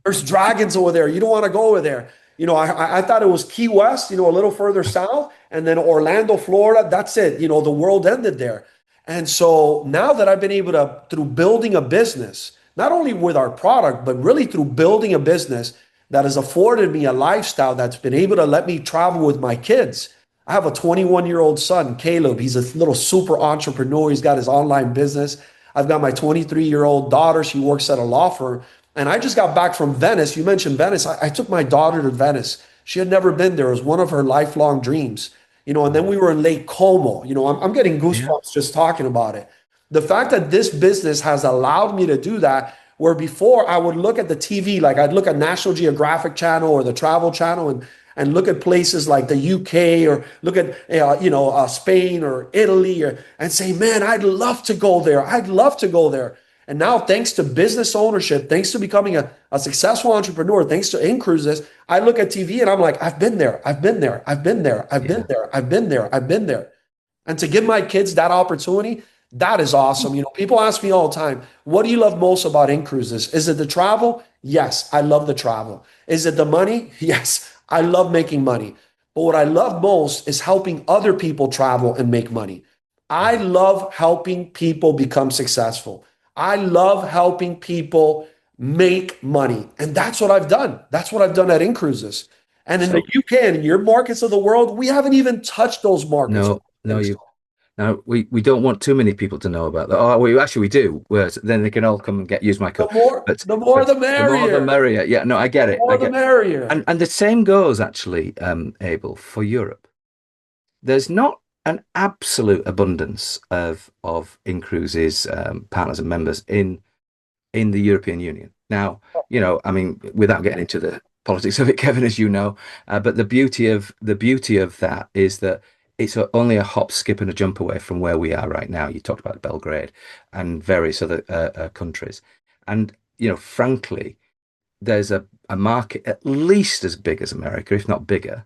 There's dragons over there. You don't want to go over there. I thought it was Key West, a little further south, and then Orlando, Florida. That's it. The world ended there. And so now that I've been able to, through building a business, not only with our product, but really through building a business that has afforded me a lifestyle that's been able to let me travel with my kids. I have a 21-year-old son, Caleb. He's a little super entrepreneur. He's got his online business. I've got my 23-year-old daughter. She works at a law firm. And I just got back from Venice. You mentioned Venice. I took my daughter to Venice. She had never been there. It was one of her lifelong dreams. And then we were in Lake Como. I'm getting Yeah. goosebumps just talking about it. The fact that this business has allowed me to do that, where before I would look at the TV, like I'd look at National Geographic Channel or the Travel Channel and look at places like the UK or look at Spain or Italy and say, man, I'd love to go there. I'd love to go there. And now, thanks to business ownership, thanks to becoming a successful entrepreneur, thanks to inCruises, I look at TV and I'm like, I've been there, I've been there, I've been there, I've been Yeah. there, I've been there, I've been there. And to give my kids that opportunity, that is awesome. People ask me all the time, what do you love most about inCruises? Is it the travel? Yes, I love the travel. Is it the money? Yes, I love making money. But what I love most is helping other people travel and make money. I love helping people become successful. I love helping people make money. And that's what I've done. That's what I've done at inCruises. And in the So UK and in your markets of the world, we haven't even touched those markets. no, no, you now we don't want too many people to know about that. Oh, we do. Whereas then they can all come and use my The code. more, But the more but the the more the merrier. merrier. Yeah, no, I get The it. I more the get, merrier. and the same goes actually, Abel, for Europe. There's not an absolute abundance of inCruises partners and members in the European Union. Now, I mean, without getting into the politics of it, Kevin, as you know, but the beauty of that is that it's only a hop, skip, and a jump away from where we are right now. You talked about Belgrade and various other countries, and frankly, there's a market at least as big as America, if not bigger,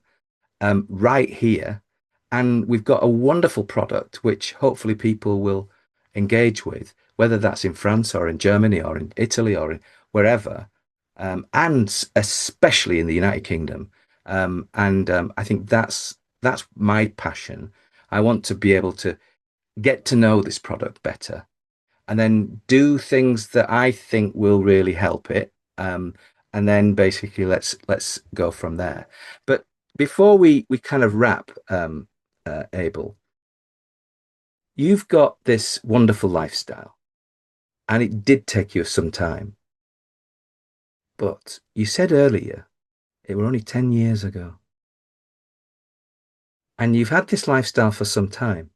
right here. And we've got a wonderful product which hopefully people will engage with, whether that's in France or in Germany or in Italy or in wherever, and especially in the United Kingdom. And I think that's my passion. I want to be able to get to know this product better and then do things that I think will really help it. And then basically let's go from there. But before we kind of wrap, Abel, you've got this wonderful lifestyle, and it did take you some time. But you said earlier it were only 10 years ago, and you've had this lifestyle for some time.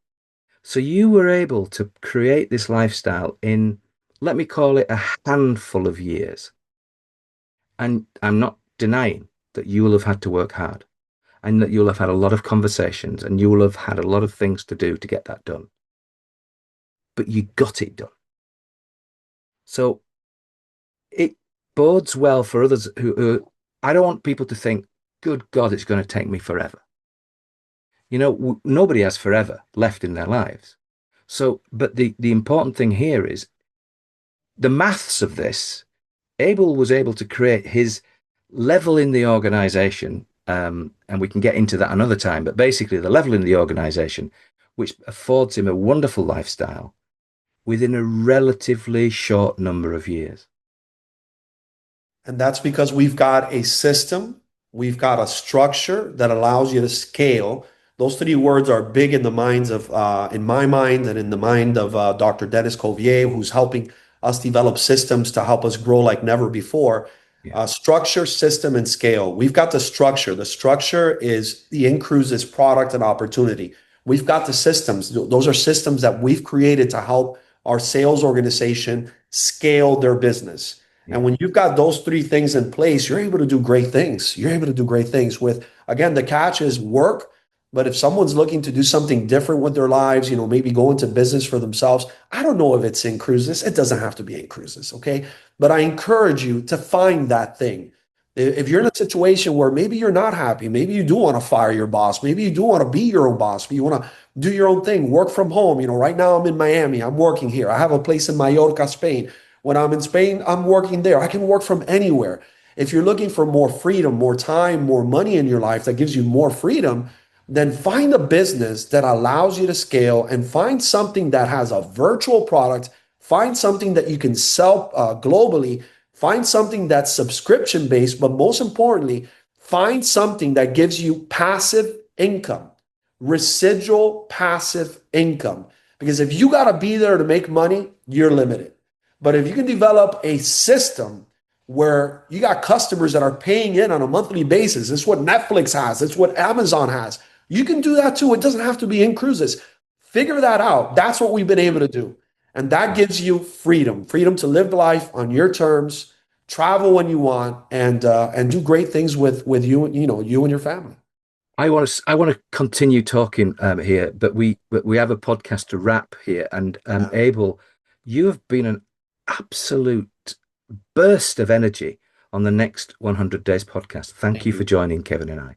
So you were able to create this lifestyle in, let me call it, a handful of years. And I'm not denying that you will have had to work hard and that you'll have had a lot of conversations and you will have had a lot of things to do to get that done. But you got it done. So it bodes well for others who I don't want people to think, good God, it's going to take me forever. Nobody has forever left in their lives. So, but the important thing here is the maths of this. Abel was able to create his level in the organization, and we can get into that another time, but basically the level in the organization, which affords him a wonderful lifestyle within a relatively short number of years. And that's because we've got a system, we've got a structure that allows you to scale. Those three words are big in the minds of, in my mind, and in the mind of Dr. Dennis Covier, who's helping us develop systems to help us grow like never before. Yeah. Structure, system, and scale. We've got the structure. The structure is the inCruises product and opportunity. We've got the systems. Those are systems that we've created to help our sales organization scale their business. Yeah. And when you've got those three things in place, you're able to do great things. You're able to do great things with, again, the catch is work. But if someone's looking to do something different with their lives, maybe go into business for themselves, I don't know if it's inCruises. It doesn't have to be inCruises, okay? But I encourage you to find that thing. If you're in a situation where maybe you're not happy, maybe you do want to fire your boss, maybe you do want to be your own boss, but you want to do your own thing, work from home. Right now I'm in Miami, I'm working here. I have a place in Mallorca, Spain. When I'm in Spain, I'm working there. I can work from anywhere. If you're looking for more freedom, more time, more money in your life that gives you more freedom, then find a business that allows you to scale and find something that has a virtual product, find something that you can sell globally. Find something that's subscription based, but most importantly, find something that gives you passive income, residual passive income. Because if you got to be there to make money, you're limited. But if you can develop a system where you got customers that are paying in on a monthly basis, it's what Netflix has, it's what Amazon has. You can do that too. It doesn't have to be inCruises. Figure that out. That's what we've been able to do. And that gives you freedom, freedom to live life on your terms, travel when you want, and do great things with you, you and your family. I want to continue talking here, but we have a podcast to wrap here. And Yeah. Abel, you have been an absolute burst of energy on the next 100 Days podcast. Thank Thank you for you. joining Kevin and I.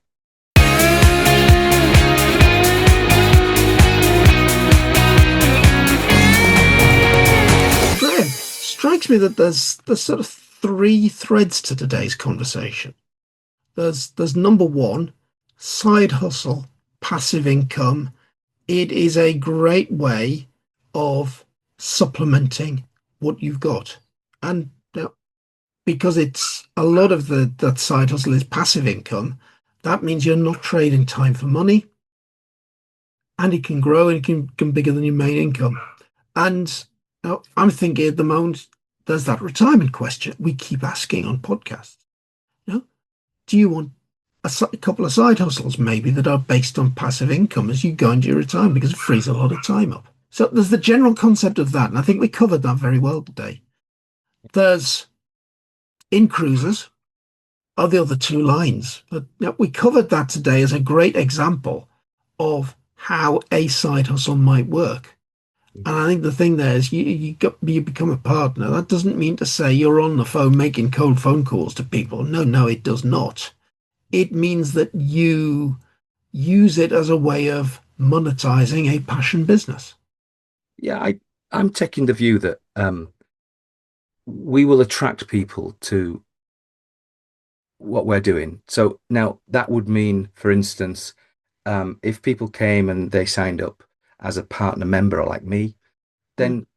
Graham, strikes me that there's sort of three threads to today's conversation. There's number one, side hustle, passive income. It is a great way of supplementing what you've got. And because it's a lot of that side hustle is passive income, that means you're not trading time for money, and it can grow and it can become bigger than your main income. And now I'm thinking at the moment, there's that retirement question we keep asking on podcasts. You know, do you want a couple of side hustles maybe that are based on passive income as you go into your retirement because it frees a lot of time up? So there's the general concept of that, and I think we covered that very well today. There's inCruises are the other two lines, but we covered that today as a great example of how a side hustle might work. And I think the thing there is you become a partner. That doesn't mean to say you're on the phone making cold phone calls to people. No, no, it does not. It means that you use it as a way of monetizing a passion business. Yeah, I'm taking the view that we will attract people to what we're doing. So now that would mean, for instance, if people came and they signed up as a partner member like me, Mm. then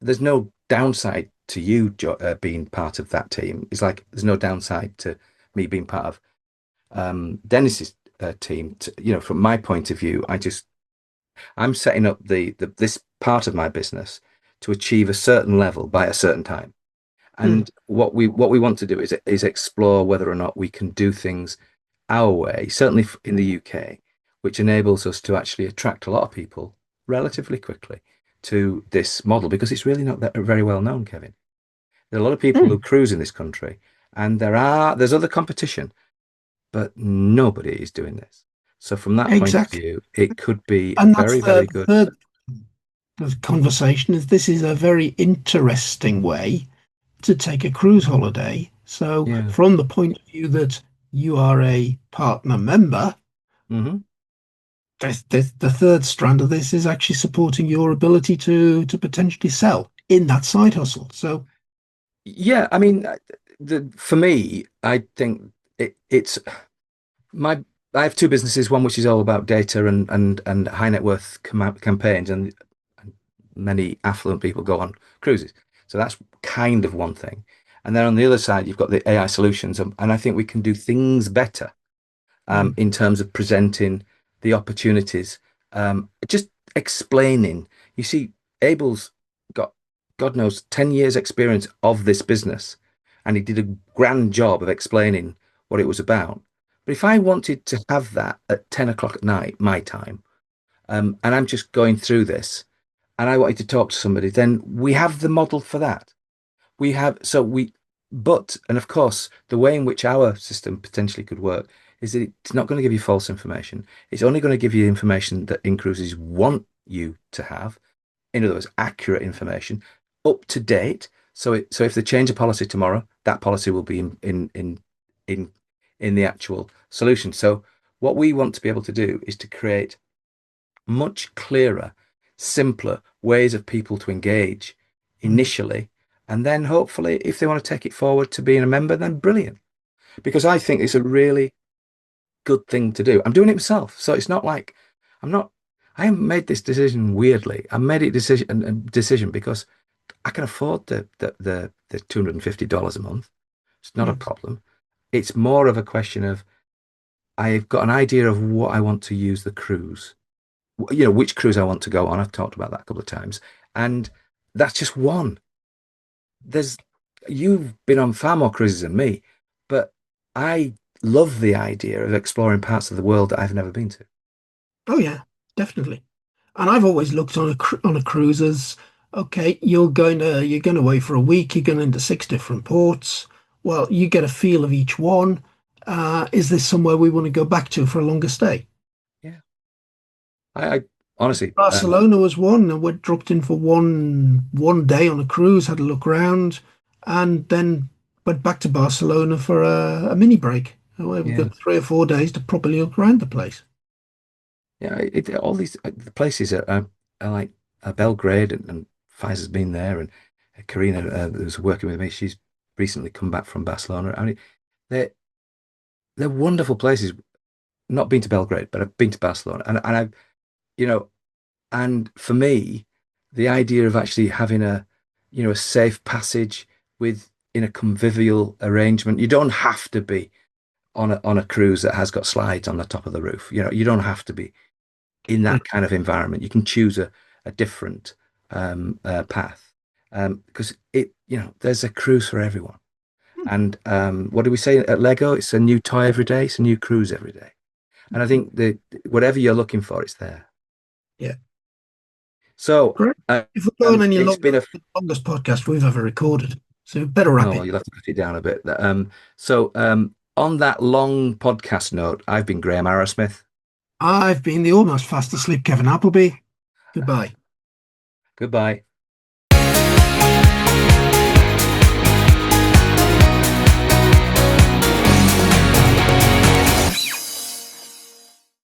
there's no downside to you being part of that team. It's like there's no downside to me being part of Dennis's team. From my point of view, I'm setting up this part of my business to achieve a certain level by a certain time. Mm. And what we want to do is explore whether or not we can do things our way, certainly in the UK, which enables us to actually attract a lot of people relatively quickly to this model because it's really not that very well known, Kevin. There are a lot of people who Mm. cruise in this country, and there's other competition, but nobody is doing this. So from that point of Exactly. view, it could be a And that's very, very good. the conversation is this is a very interesting way to take a cruise holiday. So Yeah. from the point of view that you are a partner member, Hmm. the third strand of this is actually supporting your ability to potentially sell in that side hustle. So, Yeah, I mean, for me, I think it's my. I have two businesses. One which is all about data and high net worth campaigns, and many affluent people go on cruises. So that's kind of one thing. And then on the other side, you've got the AI solutions, and I think we can do things better mm, in terms of presenting the opportunities, just explaining. You see, Abel's got, God knows, 10 years experience of this business, and he did a grand job of explaining what it was about. But if I wanted to have that at 10 o'clock at night, my time, and I'm just going through this, and I wanted to talk to somebody, then we have the model for that. We have, so we, but, and of course, the way in which our system potentially could work is that it's not going to give you false information. It's only going to give you information that inCruises want you to have. In other words, accurate information, up to date. So if they change a policy tomorrow, that policy will be in the actual solution. So what we want to be able to do is to create much clearer, simpler ways of people to engage Mm. initially, and then hopefully, if they want to take it forward to being a member, then brilliant. Because I think it's a really good thing to do. I'm doing it myself, so it's not like I'm not. I haven't made this decision weirdly. I made it decision because I can afford the $250 a month. It's not a Mm. problem. It's more of a question of I've got an idea of what I want to use the cruise, which cruise I want to go on. I've talked about that a couple of times, and that's just one. There's You've been on far more cruises than me, but I love the idea of exploring parts of the world that I've never been to. Oh yeah, definitely. And I've always looked on a cruise as, okay, you're going away for a week, you're going into six different ports. Well, you get a feel of each one. Is this somewhere we want to go back to for a longer stay? Yeah, I honestly, Barcelona was one, and we dropped in for one day on a cruise, had a look around, and then went back to Barcelona for a mini break. We've yeah, got 3 or 4 days to properly look around the place. yeah. All these the places are like Belgrade, and Faiza's been there, and Karina, who's working with me, she's recently come back from Barcelona. I mean, they're they're wonderful places. Not been to Belgrade, but I've been to Barcelona, and I've you know, and for me, the idea of actually having a safe passage with in a convivial arrangement. You don't have to be on a cruise that has got slides on the top of the roof. You don't have to be in Mm. that kind of environment. You can choose a different path because there's a cruise for everyone. And what do we say at Lego? It's a new toy every day. It's a new cruise every day. And I think that whatever you're looking for, it's there. Yeah, So great. If we're going any it's longer, been a it's the longest podcast we've ever recorded. So we better wrap oh it. well, you'll have to cut it down a bit. On that long podcast note, I've been Graham Arrowsmith. I've been the almost fast asleep Kevin Appleby. Goodbye. Goodbye.